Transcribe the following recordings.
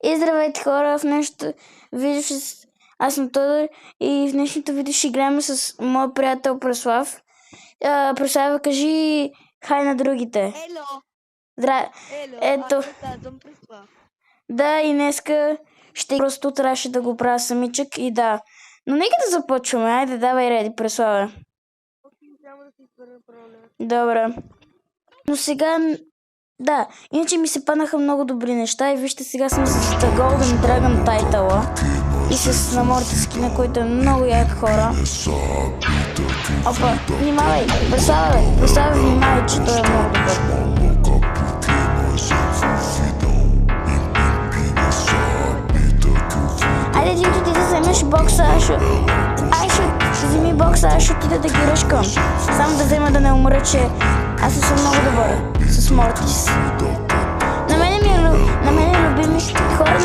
И здравейте хора, в днешното видео аз съм Тодор и в днешното видео ще играем с моят приятел Преслав. Преслав, кажи хай на другите. Ело! Ело, Ето. аз се казвам Преслав. Да, и днеска просто трябваше да го правя самичък и да. Но нека да започваме. Айде, давай реди, Преславе. Няма да си изпърна проблем. Добре. Но сега... Да, иначе ми се паднаха много добри неща и вижте, сега съм с The Golden Dragon тайтъла и с наморите скина, който е много як хора. Опа, внимавай, Преслава, внимавай, че той е много добър. Айде, Димто, ти да вземеш бокса, вземи бокса, аз ще отида да ги ръшкам. Само да взема да не умра, че аз съм много добър с Мортис. На мен е любими хора.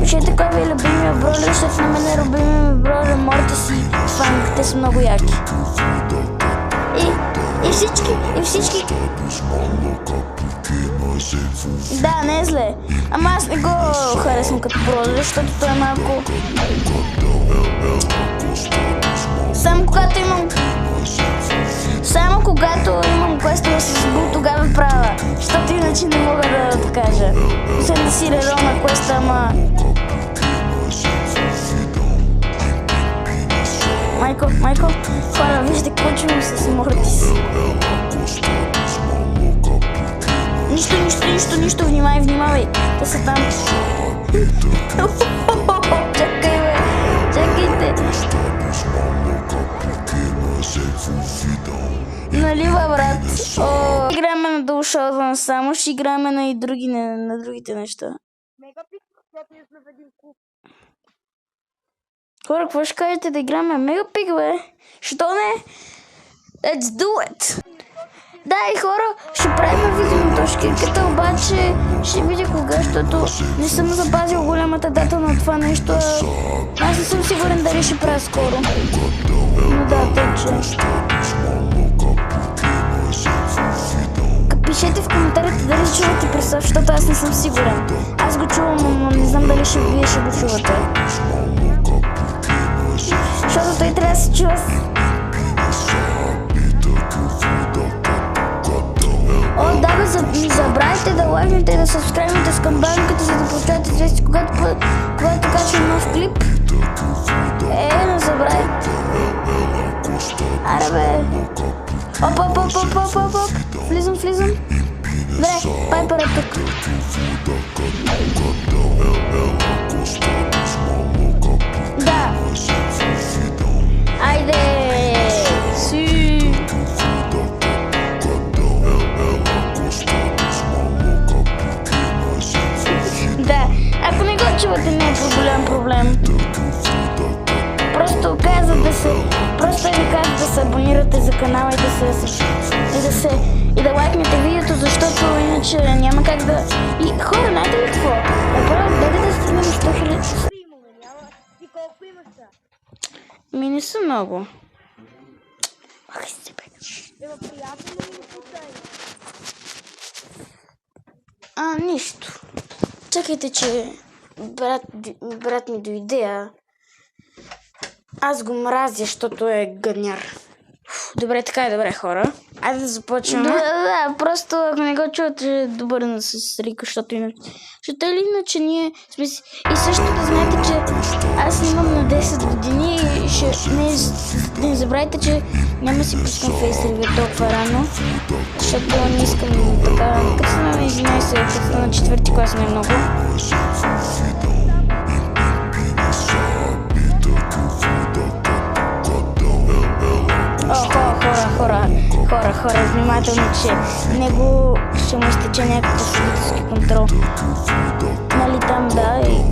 Пишете кой ви е любимия бролер, защото на мен е любимия бролер Мортис и Фанг. Те са много яки. И всички. Да, не е зле. Ама аз не го харесвам като бролер, защото той е малко... Само когато имам квестове с Бул, тогава правя, защото иначе не мога да откажа. Освен да си рерол на квеста, ама... Майко, хора, вижте какво чувам с Мортис. Нищо, внимавай, те са там. Чакайте. Нали, брат? Играме на DualShock само, ще играме на и на другите неща. Мегапик, защото ние сме в един клуб. Хора, какво ще кажете да играме Мегапик, бе? Що не? Let's do it! Да, и хора, ще правим видео на точкирката, обаче ще видя кога, защото не съм запазил голямата дата на това нещо. Аз не съм сигурен дали ще правя скоро. Но да, точно. Пишете в коментарите дали чувате Преслав, защото аз не съм сигурен. Аз го чувам, но не знам дали вие ще го чувате. Защото той трябва да се чува. О, да, не забравяйте да лайкнете и да сабскрайбнете с камбанката, за да получавате известие, когато качвам нов клип. Не забравяйте. Аре, бе. Оп. Влизам. Добре, Пайпър е тук. Да. Айде. Да, ако не го чувате, не е проблем. Просто ви казват да се абонирате за канала и да лайкнете видеото, защото иначе няма как да... И хора, знаете ли какво? Направо, дайте да стигнем 100 000. И колко имаш сега? Ми не са много. Ах, се бе. Ева, приятно ли ми случай? Нищо. Чакайте, че брат ми дойде, аз го мразя, защото е гъняр. Добре, така е, добре, хора. Айде да започваме. Да, просто ако не го чувате, добър да се рика, защото иначе ние сме си... И също да знаете, че аз снимам на 10 години и не забравяйте, че няма си пускам фейсревю толкова рано, защото не искам така... Като съм на 11, като съм на 4 клас не е много. Хора, внимателно, че него ще му изтече някакъв физически контрол. Нали там, да, и...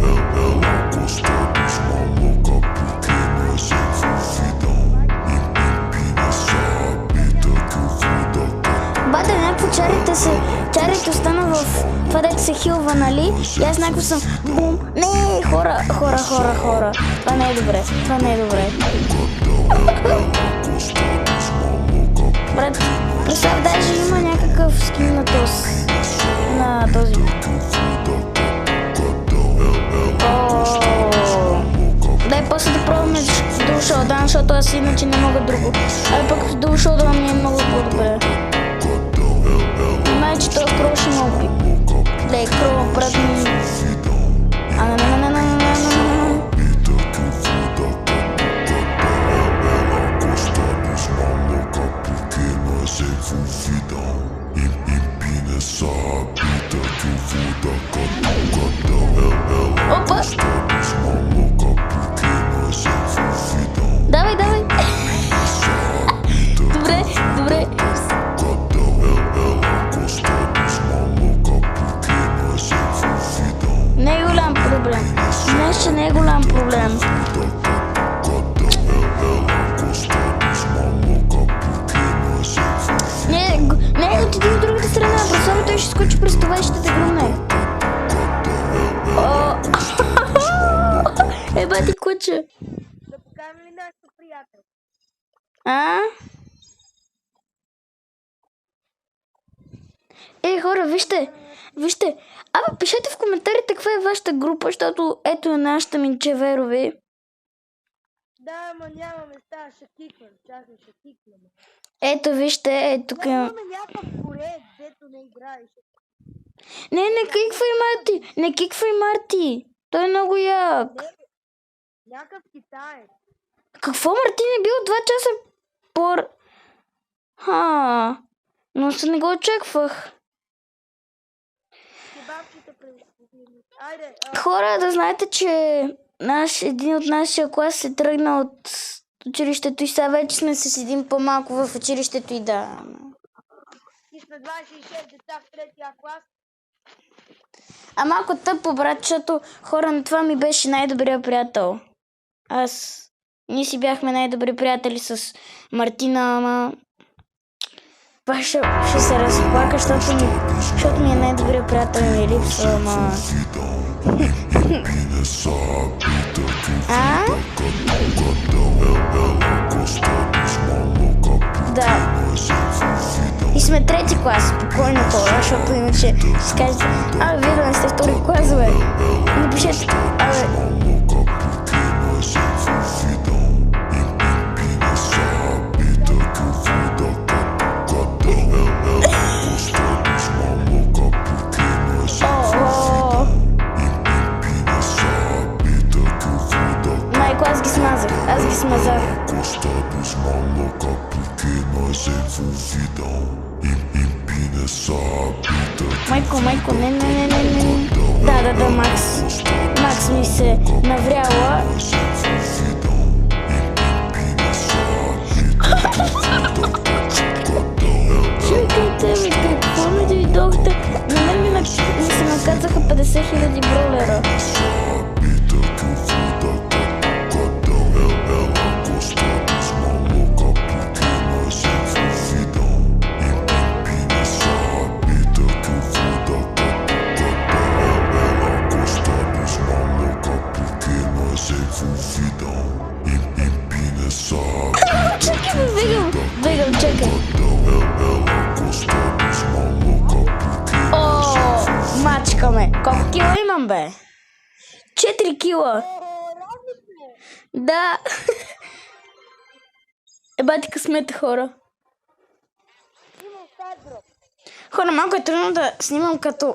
Бате, някакво чарите остана в това, дето се хилва, нали? И аз някакво съм бум. Не, хора. Това не е добре. Брат, Преслав даже има някакъв скин на този. защото аз иначе не мога друго. А пък в Dual Showdown ми е много по-добре. Май, че той Кро ще ме уби. Лей, Кро, брат ми. Опа! Давай, давай! Добре, добре. Не е голям проблем. Нещо не е голям проблем. Не, отиди от другата страна, просто той ще скочи през това и ще те гръмне. Бати куче. Да покажем ли нашето приятел? Хора, вижте. Абе, пишете в коментарите каква е вашата група, защото ето е нашата Минчеверови. Да, ама няма места, ще киквам. Чакай, ще киквам. Ето, вижте, тук имаме някакъв корец, дето не играеш. Не киквай Марти! Не киквай Марти! Той е много як. Някакъв китаец. Какво, Марти не бил 2 часа но се не го очаквах. Кебабчета през... Айде. Хора, да знаете, че един от нашия клас се тръгна от училището и сега вече сме с един по-малко в училището и да. И сме 26 деца в 3-я клас. А малко тъпо, брат, защото хора, на това ми беше най-добрия приятел. Ние си бяхме най-добри приятели с Мартина, ама... Пак ще се разплака, защото ми е най-добрия приятел и ми липсва, ама... Да. И сме 3-ти клас, спокойно хора, защото иначе ще кажете, вие да не сте 2-ри клас, бе. Напишете, Майко, аз ги смазах. Майко, не. Да, Макс ми се навряла. Чакайте, какво ми дойдохте? На мен ми се наказаха 50 000 бройлера. Чакай. Мачкаме. Колко кила имам, бе? 4 кила. Да. Бати късмета, хора. Хора, малко е трудно да снимам като...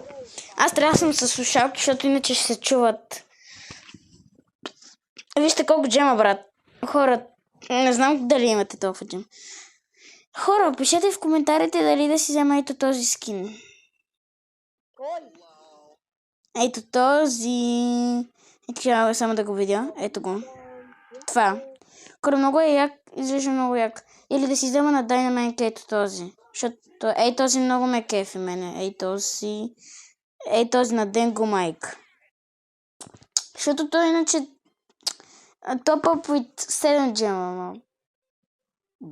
Аз трябва да съм с слушалки, защото иначе ще се чуват. Вижте колко джема, брат. Хора, не знам дали имате толкова джем. Хора, пишете в коментарите дали да си взема ето този скин. Ето този... Ето само да го видя. Ето го. Това. Хора, много е як. Изглежда много як. Или да си взема на Dynamite ето този. Защото ей този много ме кефи мене. Ей този на Денго Майк. Защото той иначе... Топ ап with 7 джема.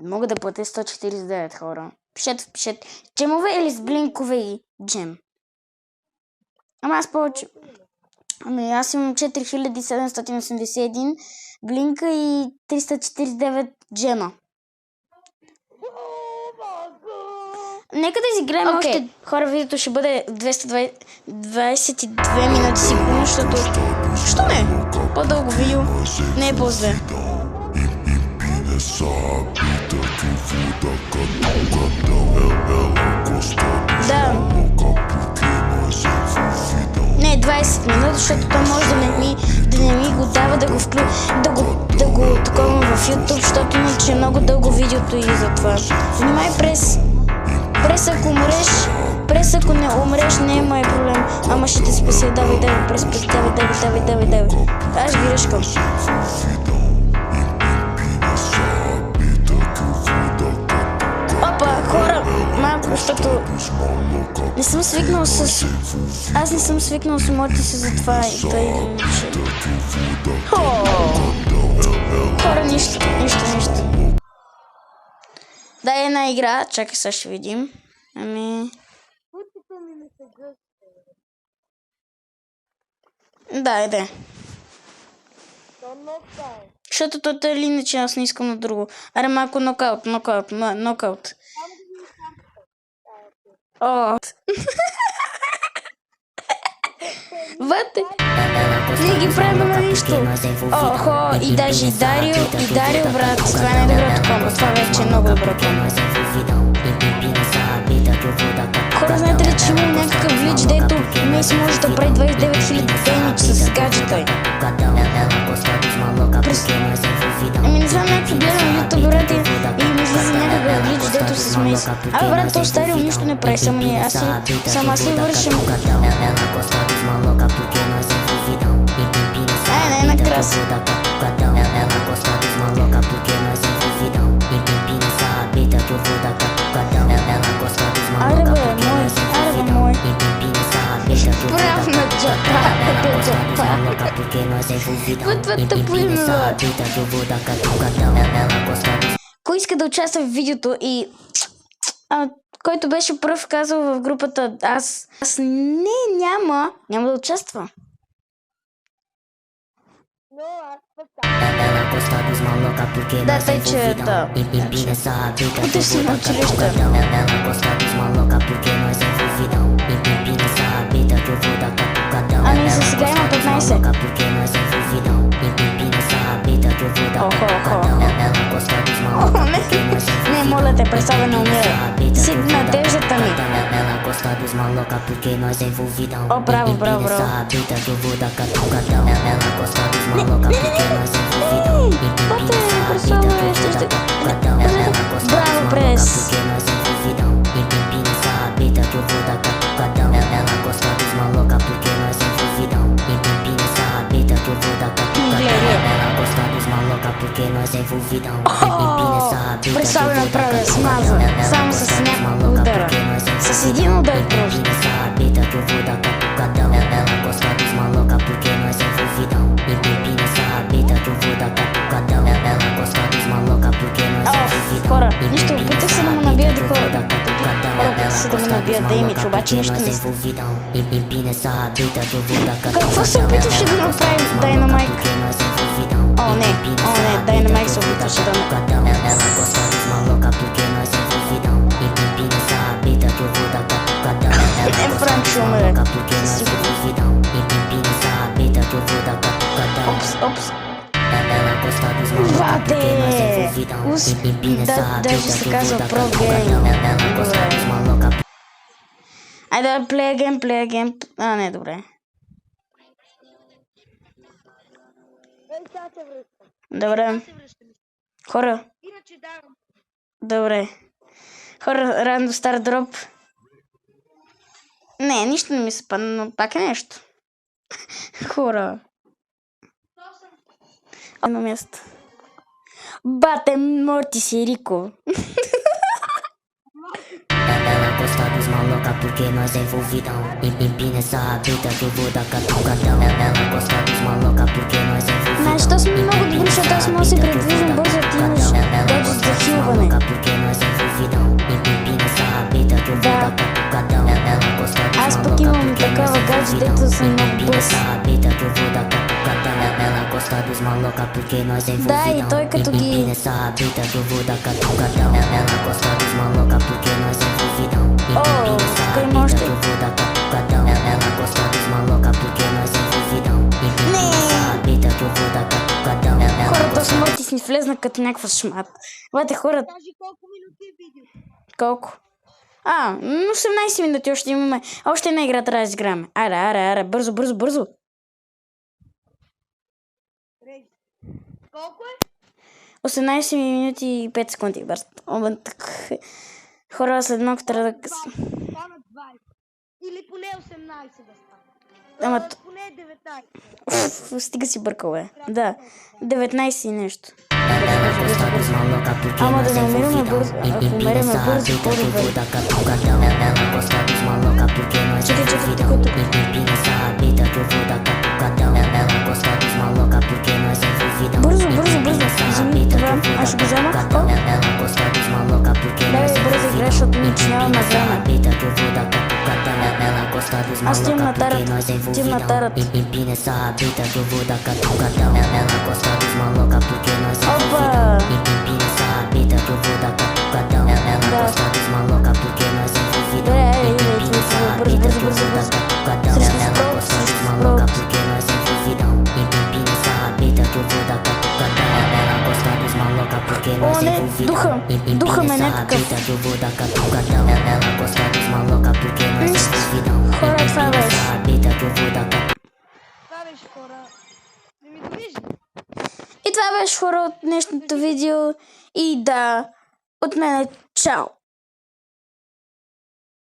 Мога да платя 149, хора. Пишете. Джемове или с блинкове и джем? Ама аз повече... аз имам 4781 блинка и 349 джема. Нека да изиграем още... Хора, видеото ще бъде 222 минути сигурно, защото... Що не? По-дълго видео не е по-зле. Да. Не, 20 минути, защото той може да не ми го дава да го такова в YouTube, защото иначе е много дълго видеото и затова. Внимай прес ако умреш, прес ако не умреш, не е мой проблем. Ама ще те спася, давай, прес, давай. Аз ги ръшкам. Опа, хора, малко, защото не съм свикнал с... Аз не съм свикнал с моите си за това и той иначе. Хора, нищо. Дай една игра, чакай сега ще видим. Путите ми се гъсте. Да, иде. То нокаут. Защото той или иначе аз не искам на друго. Аре малко нокаут. Само да ви О. Вътре. Не ги правим на нищо. Охо, и даже и Дарио, брат. Това е най-доброто комбо. Това вече е много добро комбо. Хора, знаете ли, че има някакъв глич, дето Мейс може да прави 29 000 демидж с гаджета. Ами не знам, някакви гледам YouTube, брат, и ми излиза някакъв глич, дето с Мейс. Абе, брат, то Дарио нищо не прави, само си вършим. Не, накрая. Аре бе, мой. Прав на джапа. Вот тъпо име. Кой иска да участва в видеото и... който беше пръв казал в групата, аз няма да участва. Да, тъй че да. Отиш си на училище. Ами за сега има 15. Не, моля те, представя на умира. Си надеждата ми. О, браво. Бате, представя, ще... Браво, прес. Представя направя смаза, само с няколко удара. С един удар просто. Хора, нищо, опитах се да му набия декора. Опитах се да му набия демидж, обаче нищо не става. Какво се опитваше да направи Дайнамайк? О, не, Дайнамайк се опитваше да направи. Не, Франк ще умре. Опс. Вате! Даже се казва Pro Game. Айде, play again. Не, добре. Добре. Хора. Добре. Хора, рандо стар дроп. Не, нищо не ми се падна, но пак е нещо. Хора. Едно място. Бате, Морти си, Рико. Porque nós é envolvidão. Empina essa rabita que eu vou dar catucadão. Ela gosta dos maloca porque nós é envolvidão. Знаеш, то сме много добри, защото аз мога да се предвиждам бързо, ти имаш гаджет за хилване. Аз пък имам такава гаджет, дето съм много бърз. Да, и той като ги... О, тук има още. Не! Хората с Мортис ми влезна като някаква шмат. Вате хора, Кажи колко минути е видео. колко? 18 минути още имаме. Още една игра трябва да изиграме. Аре, бързо. Рейс. Колко е? 18 минути и 5 секунди. Бързо. Хора, след малко трябва да... Стана 20. Или поне 18 да стане. Ама... Поне 19. Стига си бъркал, бе. Да, 19 и нещо. Ela gosta dos maloca porque Ама nós да не умираме бързо. Ако умираме бързо, по-добре. Ela gosta dos maloca porque nós envolvidão. Empina essa rabita que eu vou dar catucadão. Ela gosta dos maloca porque nós envolvidão. Бързо. Empina essa rabita que eu vou Аз ще го dar взема. catucadão. Ela gosta dos maloca porque nós Дай бързо играй, envolvidão. защото ми начиняваме Empina essa време. rabita que eu vou dar catucadão. Ela gosta dos Аз тим maloca на porque тарата. nós Тим на envolvidão. тарата. Empina essa rabita que eu vou dar catucadão. Ela gosta dos maloca porque nós envolvidão. Опа! Empina essa rabita que eu vou dar catucadão. Ela gosta dos maloca porque nós envolvidão. Empina essa rabita que eu vou dar catucadão. Ela gosta dos maloca porque nós envolvidão. Empina essa rabita que eu vou dar catucadão. Ela gosta dos maloca porque nós не, envolvidão. духа ме Empina essa някакъв. rabita que eu vou dar catucadão. Ela gosta dos maloca porque nós envolvidão. Хора, това Empina беше. essa rabita que eu vou dar catucadão. Това беше хора. Не ми довижда. И това беше хора от днешното видео. И да, от мен чао!